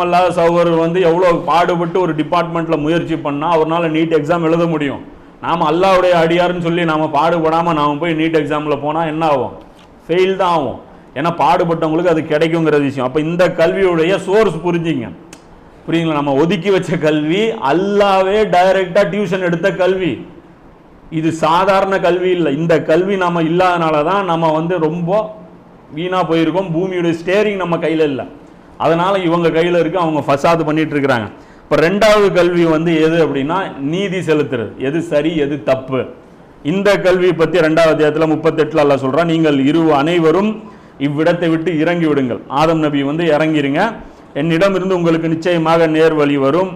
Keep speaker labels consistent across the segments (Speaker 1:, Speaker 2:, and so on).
Speaker 1: அல்லாத சகோதரர் வந்து எவ்வளோ பாடுபட்டு ஒரு டிபார்ட்மெண்ட்டில் முயற்சி பண்ணால் அவரால் நீட் எக்ஸாம் எழுத முடியும். நாம் அல்லாவுடைய அடியாருன்னு சொல்லி நாம் பாடுபடாமல் நாம் போய் நீட் எக்ஸாமில் போனால் என்ன ஆகும்? ஃபெயில் தான் ஆகும். ஏன்னா பாடுபட்டவங்களுக்கு அது கிடைக்குங்கிற விஷயம். அப்போ இந்த கல்வியுடைய சோர்ஸ் புரிஞ்சிங்க, புரியுங்களா? நம்ம ஒதுக்கி வச்ச கல்வி அல்லாவே டைரெக்டாக டியூஷன் எடுத்த கல்வி. இது சாதாரண கல்வி இல்லை. இந்த கல்வி நம்ம இல்லாதனால தான் நம்ம வந்து ரொம்ப வீணாக போயிருக்கோம். பூமியுடைய ஸ்டேரிங் நம்ம கையில் இல்லை, அதனால இவங்க கையில் இருக்கு, அவங்க ஃபசாது பண்ணிட்டு இருக்கிறாங்க. இப்போ ரெண்டாவது கல்வி வந்து எது அப்படின்னா நீதி செலுத்துறது, எது சரி எது தப்பு. இந்த கல்வி பற்றி 2வது அத்தியாயத்தில் 38 அல்லாஹ் சொல்றான், நீங்கள் அனைவரும் இவ்விடத்தை விட்டு இறங்கி விடுங்கள். ஆதம் நபி வந்து இறங்கிருங்க, என்னிடம் இருந்து உங்களுக்கு நிச்சயமாக நேர் வழி வரும்.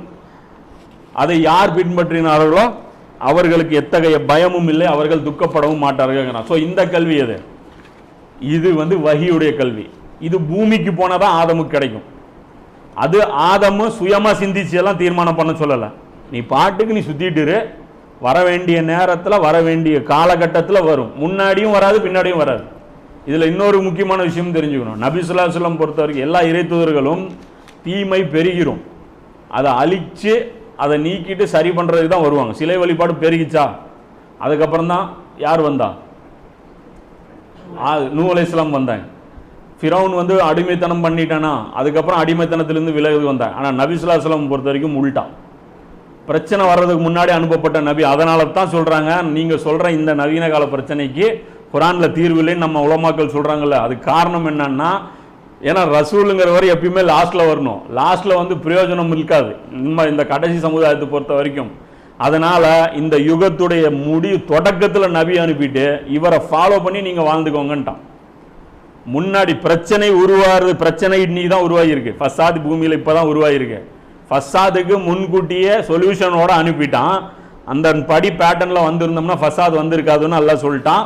Speaker 1: அதை யார் பின்பற்றினார்களோ அவர்களுக்கு எத்தகைய பயமும் இல்லை, அவர்கள் துக்கப்படவும் மாட்டார்கள். ஸோ இந்த கல்வி எது? இது வந்து வஹியுடைய கல்வி. இது பூமிக்கு போனதான் ஆதமுக்கு கிடைக்கும். அது ஆதமு சுயமா சிந்திச்சு எல்லாம் தீர்மானம் பண்ண சொல்லல. நீ பாட்டுக்கு நீ சுத்திட்டு வர வேண்டிய நேரத்தில் வர வேண்டிய காலகட்டத்தில் வரும். முன்னாடியும் வராது, பின்னாடியும் வராது. இதுல இன்னொரு முக்கியமான விஷயம் தெரிஞ்சுக்கணும். நபி ஸல்லல்லாஹு அலைஹி வஸல்லம் பொறுத்த வரைக்கும் எல்லா இறை தூதர்களும் தீமை பெருகிரும், அதை அழிச்சு அதை நீக்கிட்டு சரி பண்றதுக்கு தான் வருவாங்க. சிலை வழிபாடு பெருகிச்சா, அதுக்கப்புறம் தான் யார் வந்தா? நூஹ் அலைஹிஸ்ஸலாம் வந்தாங்க. ஃபிரௌன் வந்து அடிமைத்தனம் பண்ணிட்டானா, அதுக்கப்புறம் அடிமைத்தனத்திலிருந்து விலகி வந்தாங்க. ஆனால் நபி ஸல்லல்லாஹு அலைஹி வஸல்லம் பொறுத்த வரைக்கும் உல்டா, பிரச்சனை வர்றதுக்கு முன்னாடி அனுப்பப்பட்ட நபி. அதனால தான் சொல்றாங்க, நீங்க சொல்ற இந்த நவீன கால பிரச்சனைக்கு குர்ஆன்ல தீர்வு இல்லைன்னு நம்ம உலமாக்கள் சொல்றாங்கல்ல. அது காரணம் என்னன்னா, ஏன்னா ரசூலுங்கிறவர் எப்பயுமே லாஸ்ட்ல வரணும். லாஸ்ட்ல வந்து பிரயோஜனம் இருக்காது இந்த கடைசி சமுதாயத்தை பொறுத்த வரைக்கும். அதனால இந்த யுகத்துடைய தொடக்கத்தில் நபி அனுப்பிட்டு இவரை ஃபாலோ பண்ணி நீங்க வாழ்ந்துக்கோங்கன்ட்டான். முன்னாடி பிரச்சனை உருவாகிறது, பிரச்சனை இன்னைக்கு தான் உருவாகிருக்கு. ஃபசாத் பூமியில் இப்பதான் உருவாகிருக்கு. ஃபசாதுக்கு முன்கூட்டியே சொல்யூஷனோட அனுப்பிட்டான். அந்த படி பேட்டர்ன்ல வந்திருந்தோம்னா ஃபசாத் வந்திருக்காதுன்னு அல்லாஹ் சொல்லிட்டான்.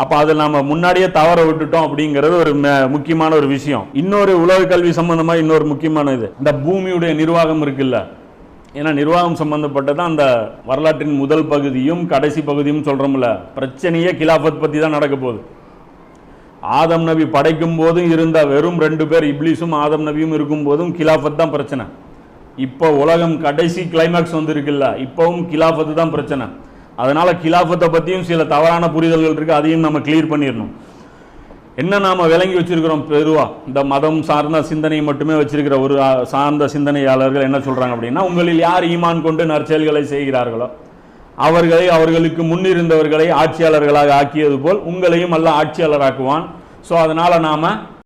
Speaker 1: அப்ப அதில் நம்ம முன்னாடியே தவற விட்டுட்டோம் அப்படிங்கிறது ஒரு முக்கியமான ஒரு விஷயம். இன்னொரு உலக கல்வி சம்பந்தமா இன்னொரு முக்கியமான இது, இந்த பூமியுடைய நிர்வாகம் இருக்குல்ல. ஏன்னா நிர்வாகம் சம்பந்தப்பட்டதான் அந்த வரலாற்றின் முதல் பகுதியும் கடைசி பகுதியும் சொல்றோம்ல. பிரச்சனையே கிலாஃபத் பத்தி தான் நடக்க போகுது. ஆதம் நபி படைக்கும் போதும் இருந்த வெறும் 2 பேர், இப்லீஸும் ஆதம் நபியும் இருக்கும் போதும் கிலாஃபத் தான் பிரச்சனை. இப்போ உலகம் கடைசி கிளைமேக்ஸ் வந்து இருக்குல்ல, இப்பவும் கிலாஃபத்து தான் பிரச்சனை. அதனால கிலாஃபத்தை பற்றியும் சில தவறான புரிதல்கள் இருக்கு, அதையும் நம்ம கிளியர் பண்ணிடணும். என்ன நாம விளங்கி வச்சிருக்கிறோம், பெருவா இந்த மதம் சார்ந்த சிந்தனை மட்டுமே வச்சிருக்கிற ஒரு சார்ந்த சிந்தனையாளர்கள் என்ன சொல்றாங்க அப்படின்னா, உங்களில் யார் ஈமான் கொண்டு நற்செயல்களை செய்கிறார்களோ அவர்களுக்கு முன்னிருந்தவர்களை ஆட்சியாளர்களாக ஆக்கியது போல் உங்களையும் அல்லாஹ் ஆட்சியாளராக்குவான். ஸோ அதனால நாம